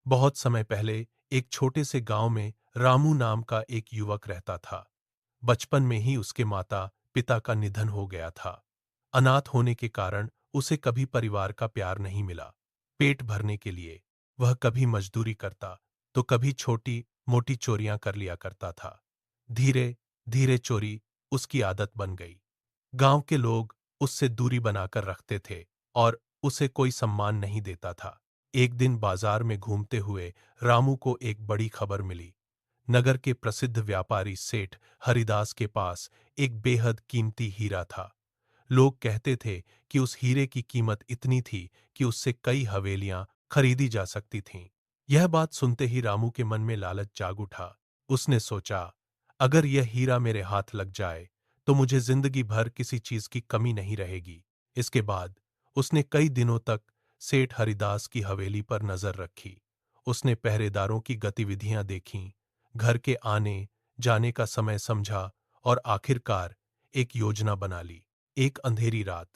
बहुत समय पहले एक छोटे से गांव में रामू नाम का एक युवक रहता था। बचपन में ही उसके माता पिता का निधन हो गया था। अनाथ होने के कारण उसे कभी परिवार का प्यार नहीं मिला। पेट भरने के लिए वह कभी मजदूरी करता तो कभी छोटी मोटी चोरियां कर लिया करता था। धीरे धीरे चोरी उसकी आदत बन गई। गांव के लोग उससे दूरी बनाकर रखते थे और उसे कोई सम्मान नहीं देता था। एक दिन बाजार में घूमते हुए रामू को एक बड़ी खबर मिली। नगर के प्रसिद्ध व्यापारी सेठ हरिदास के पास एक बेहद कीमती हीरा था। लोग कहते थे कि उस हीरे की कीमत इतनी थी कि उससे कई हवेलियां खरीदी जा सकती थीं। यह बात सुनते ही रामू के मन में लालच जाग उठा। उसने सोचा, अगर यह हीरा मेरे हाथ लग जाए तो मुझे जिंदगी भर किसी चीज की कमी नहीं रहेगी। इसके बाद उसने कई दिनों तक सेठ हरिदास की हवेली पर नजर रखी। उसने पहरेदारों की गतिविधियां देखीं, घर के आने जाने का समय समझा और आखिरकार एक योजना बना ली। एक अंधेरी रात,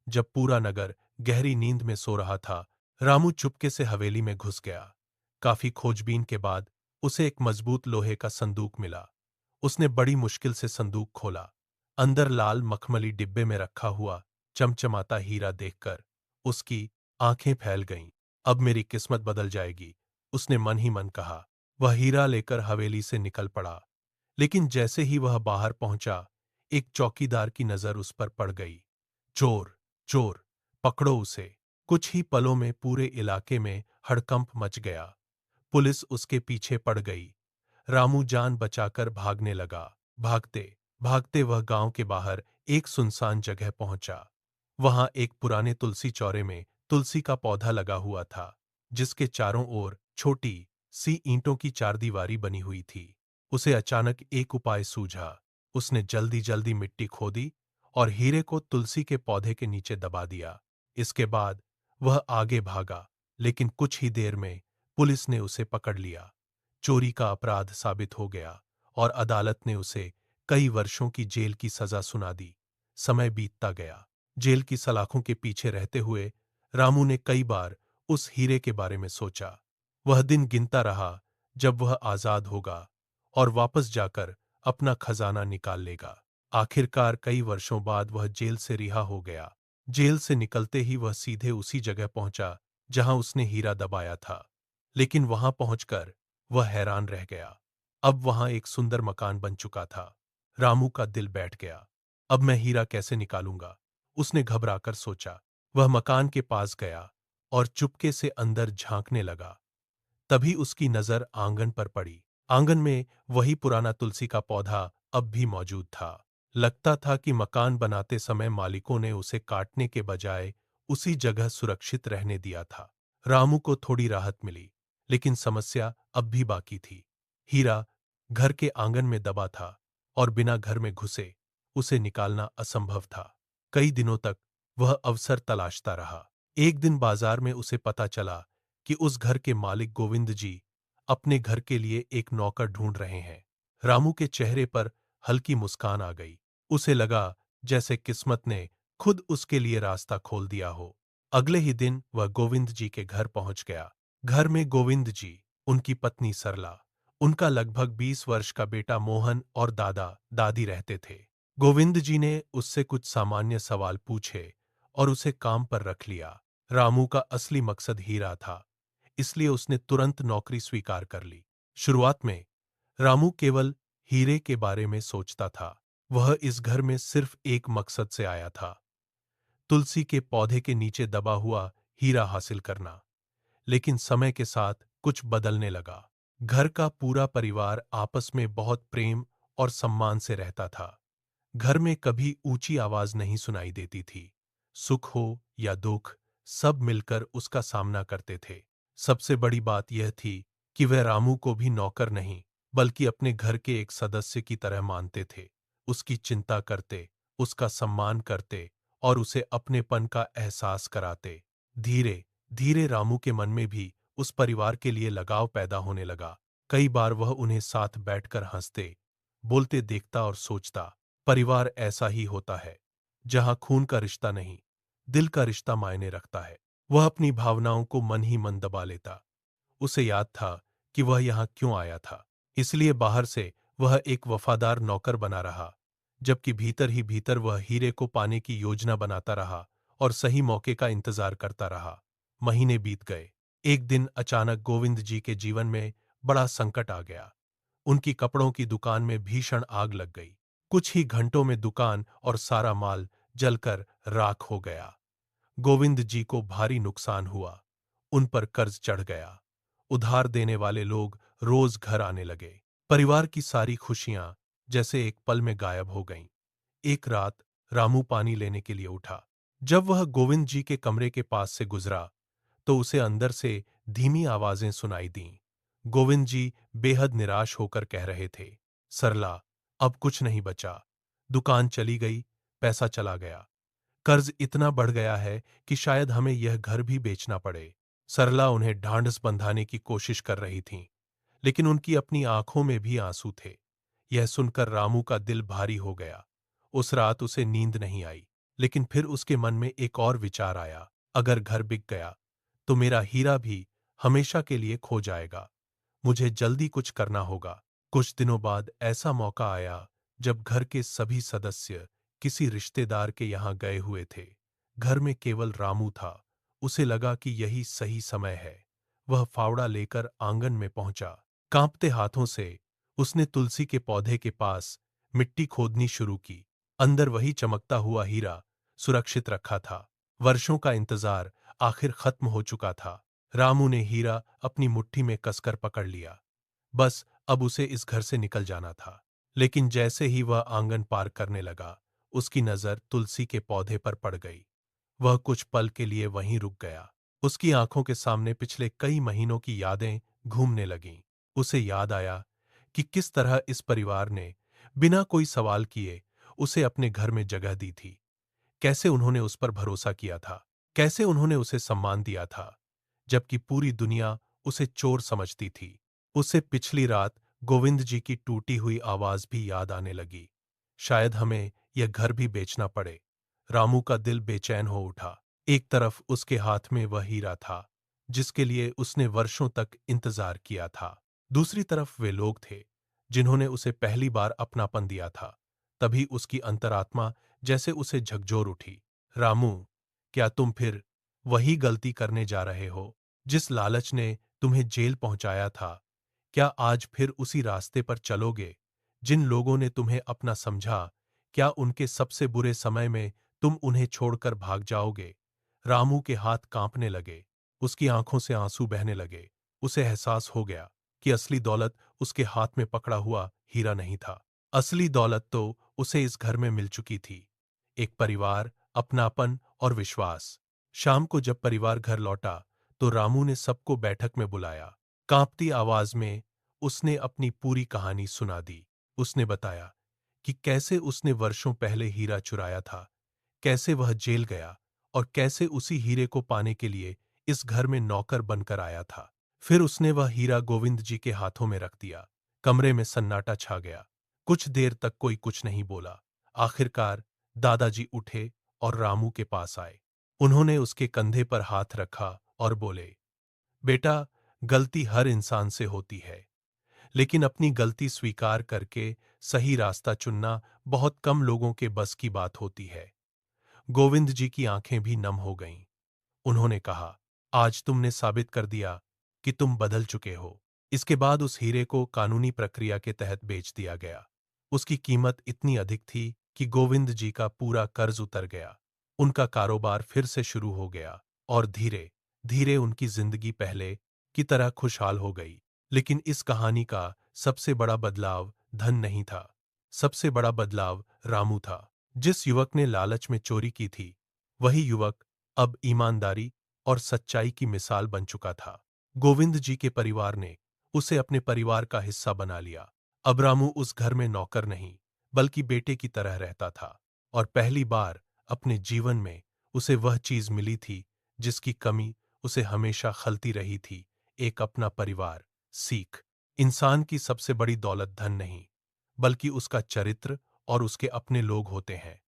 जब पूरा नगर गहरी नींद में सो रहा था, रामू चुपके से हवेली में घुस गया। काफी खोजबीन के बाद उसे एक मजबूत लोहे का संदूक मिला। उसने बड़ी मुश्किल से संदूक खोला। अंदर लाल मखमली डिब्बे में रखा हुआ चमचमाता हीरा देखकर उसकी आंखें फैल गईं। अब मेरी किस्मत बदल जाएगी, उसने मन ही मन कहा। वह हीरा लेकर हवेली से निकल पड़ा। लेकिन जैसे ही वह बाहर पहुंचा, एक चौकीदार की नजर उस पर पड़ गई। चोर, चोर, पकड़ो उसे। कुछ ही पलों में पूरे इलाके में हड़कंप मच गया। पुलिस उसके पीछे पड़ गई। रामू जान बचाकर भागने लगा। भागते भागते वह गांव के बाहर एक सुनसान जगह पहुंचा। वहां एक पुराने तुलसी चौरे में तुलसी का पौधा लगा हुआ था, जिसके चारों ओर छोटी सी ईंटों की चारदीवारी बनी हुई थी। उसे अचानक एक उपाय सूझा। उसने जल्दी जल्दी मिट्टी खोदी और हीरे को तुलसी के पौधे के नीचे दबा दिया। इसके बाद वह आगे भागा, लेकिन कुछ ही देर में पुलिस ने उसे पकड़ लिया। चोरी का अपराध साबित हो गया और अदालत ने उसे कई वर्षों की जेल की सजा सुना दी। समय बीतता गया। जेल की सलाखों के पीछे रहते हुए रामू ने कई बार उस हीरे के बारे में सोचा। वह दिन गिनता रहा जब वह आजाद होगा और वापस जाकर अपना खजाना निकाल लेगा। आखिरकार कई वर्षों बाद वह जेल से रिहा हो गया। जेल से निकलते ही वह सीधे उसी जगह पहुंचा जहां उसने हीरा दबाया था। लेकिन वहां पहुंचकर वह हैरान रह गया। अब वहां एक सुंदर मकान बन चुका था। रामू का दिल बैठ गया। अब मैं हीरा कैसे निकालूंगा, उसने घबराकर सोचा। वह मकान के पास गया और चुपके से अंदर झांकने लगा। तभी उसकी नजर आंगन पर पड़ी। आंगन में वही पुराना तुलसी का पौधा अब भी मौजूद था। लगता था कि मकान बनाते समय मालिकों ने उसे काटने के बजाय उसी जगह सुरक्षित रहने दिया था। रामू को थोड़ी राहत मिली, लेकिन समस्या अब भी बाकी थी। हीरा घर के आंगन में दबा था और बिना घर में घुसे उसे निकालना असंभव था। कई दिनों तक वह अवसर तलाशता रहा। एक दिन बाजार में उसे पता चला कि उस घर के मालिक गोविंद जी अपने घर के लिए एक नौकर ढूंढ रहे हैं। रामू के चेहरे पर हल्की मुस्कान आ गई। उसे लगा जैसे किस्मत ने खुद उसके लिए रास्ता खोल दिया हो। अगले ही दिन वह गोविंद जी के घर पहुंच गया। घर में गोविंद जी, उनकी पत्नी सरला, उनका लगभग 20 वर्ष का बेटा मोहन और दादा दादी रहते थे। गोविंद जी ने उससे कुछ सामान्य सवाल पूछे और उसे काम पर रख लिया। रामू का असली मकसद हीरा था, इसलिए उसने तुरंत नौकरी स्वीकार कर ली। शुरुआत में रामू केवल हीरे के बारे में सोचता था। वह इस घर में सिर्फ एक मकसद से आया था, तुलसी के पौधे के नीचे दबा हुआ हीरा हासिल करना। लेकिन समय के साथ कुछ बदलने लगा। घर का पूरा परिवार आपस में बहुत प्रेम और सम्मान से रहता था। घर में कभी ऊंची आवाज नहीं सुनाई देती थी। सुख हो या दुख, सब मिलकर उसका सामना करते थे। सबसे बड़ी बात यह थी कि वह रामू को भी नौकर नहीं, बल्कि अपने घर के एक सदस्य की तरह मानते थे। उसकी चिंता करते, उसका सम्मान करते और उसे अपनेपन का एहसास कराते। धीरे धीरे रामू के मन में भी उस परिवार के लिए लगाव पैदा होने लगा। कई बार वह उन्हें साथ बैठकर हंसते बोलते देखता और सोचता, परिवार ऐसा ही होता है, जहां खून का रिश्ता नहीं, दिल का रिश्ता मायने रखता है। वह अपनी भावनाओं को मन ही मन दबा लेता। उसे याद था कि वह यहाँ क्यों आया था। इसलिए बाहर से वह एक वफादार नौकर बना रहा, जबकि भीतर ही भीतर वह हीरे को पाने की योजना बनाता रहा और सही मौके का इंतजार करता रहा। महीने बीत गए। एक दिन अचानक गोविंद जी के जीवन में बड़ा संकट आ गया। उनकी कपड़ों की दुकान में भीषण आग लग गई। कुछ ही घंटों में दुकान और सारा माल जलकर राख हो गया। गोविंद जी को भारी नुकसान हुआ। उन पर कर्ज चढ़ गया। उधार देने वाले लोग रोज घर आने लगे। परिवार की सारी खुशियां जैसे एक पल में गायब हो गईं। एक रात रामू पानी लेने के लिए उठा। जब वह गोविंद जी के कमरे के पास से गुजरा तो उसे अंदर से धीमी आवाजें सुनाई दीं। गोविंद जी बेहद निराश होकर कह रहे थे, सरला, अब कुछ नहीं बचा। दुकान चली गई, पैसा चला गया। कर्ज इतना बढ़ गया है कि शायद हमें यह घर भी बेचना पड़े। सरला उन्हें ढांढस बंधाने की कोशिश कर रही थीं, लेकिन उनकी अपनी आंखों में भी आंसू थे। यह सुनकर रामू का दिल भारी हो गया। उस रात उसे नींद नहीं आई, लेकिन फिर उसके मन में एक और विचार आया, अगर घर बिक गया तो मेरा हीरा भी हमेशा के लिए खो जाएगा। मुझे जल्दी कुछ करना होगा। कुछ दिनों बाद ऐसा मौका आया जब घर के सभी सदस्य किसी रिश्तेदार के यहाँ गए हुए थे। घर में केवल रामू था। उसे लगा कि यही सही समय है। वह फावड़ा लेकर आंगन में पहुंचा। कांपते हाथों से उसने तुलसी के पौधे के पास मिट्टी खोदनी शुरू की। अंदर वही चमकता हुआ हीरा सुरक्षित रखा था। वर्षों का इंतजार आखिर खत्म हो चुका था। रामू ने हीरा अपनी मुट्ठी में कसकर पकड़ लिया। बस अब उसे इस घर से निकल जाना था। लेकिन जैसे ही वह आंगन पार करने लगा, उसकी नजर तुलसी के पौधे पर पड़ गई। वह कुछ पल के लिए वहीं रुक गया। उसकी आंखों के सामने पिछले कई महीनों की यादें घूमने लगीं। उसे याद आया कि किस तरह इस परिवार ने बिना कोई सवाल किए उसे अपने घर में जगह दी थी। कैसे उन्होंने उस पर भरोसा किया था, कैसे उन्होंने उसे सम्मान दिया था, जबकि पूरी दुनिया उसे चोर समझती थी। उसे पिछली रात गोविंद जी की टूटी हुई आवाज भी याद आने लगी। शायद हमें यह घर भी बेचना पड़े। रामू का दिल बेचैन हो उठा। एक तरफ उसके हाथ में वह हीरा था जिसके लिए उसने वर्षों तक इंतजार किया था। दूसरी तरफ वे लोग थे जिन्होंने उसे पहली बार अपनापन दिया था। तभी उसकी अंतरात्मा जैसे उसे झकझोर उठी। रामू, क्या तुम फिर वही गलती करने जा रहे हो जिस लालच ने तुम्हें जेल पहुंचाया था? क्या आज फिर उसी रास्ते पर चलोगे? जिन लोगों ने तुम्हें अपना समझा, क्या उनके सबसे बुरे समय में तुम उन्हें छोड़कर भाग जाओगे? रामू के हाथ कांपने लगे। उसकी आंखों से आंसू बहने लगे। उसे एहसास हो गया कि असली दौलत उसके हाथ में पकड़ा हुआ हीरा नहीं था। असली दौलत तो उसे इस घर में मिल चुकी थी। एक परिवार, अपनापन और विश्वास। शाम को जब परिवार घर लौटा तो रामू ने सबको बैठक में बुलाया। कांपती आवाज में उसने अपनी पूरी कहानी सुना दी। उसने बताया कि कैसे उसने वर्षों पहले हीरा चुराया था, कैसे वह जेल गया और कैसे उसी हीरे को पाने के लिए इस घर में नौकर बनकर आया था। फिर उसने वह हीरा गोविंद जी के हाथों में रख दिया। कमरे में सन्नाटा छा गया। कुछ देर तक कोई कुछ नहीं बोला। आखिरकार दादाजी उठे और रामू के पास आए। उन्होंने उसके कंधे पर हाथ रखा और बोले, बेटा, गलती हर इंसान से होती है, लेकिन अपनी गलती स्वीकार करके सही रास्ता चुनना बहुत कम लोगों के बस की बात होती है। गोविंद जी की आंखें भी नम हो गईं। उन्होंने कहा, आज तुमने साबित कर दिया कि तुम बदल चुके हो। इसके बाद उस हीरे को कानूनी प्रक्रिया के तहत बेच दिया गया। उसकी कीमत इतनी अधिक थी कि गोविंद जी का पूरा कर्ज उतर गया। उनका कारोबार फिर से शुरू हो गया और धीरे धीरे उनकी जिंदगी पहले की तरह खुशहाल हो गई। लेकिन इस कहानी का सबसे बड़ा बदलाव धन नहीं था। सबसे बड़ा बदलाव रामू था। जिस युवक ने लालच में चोरी की थी, वही युवक अब ईमानदारी और सच्चाई की मिसाल बन चुका था। गोविंद जी के परिवार ने उसे अपने परिवार का हिस्सा बना लिया। अब रामू उस घर में नौकर नहीं, बल्कि बेटे की तरह रहता था। और पहली बार अपने जीवन में उसे वह चीज मिली थी जिसकी कमी उसे हमेशा खलती रही थी, एक अपना परिवार। सीख, इंसान की सबसे बड़ी दौलत धन नहीं, बल्कि उसका चरित्र और उसके अपने लोग होते हैं।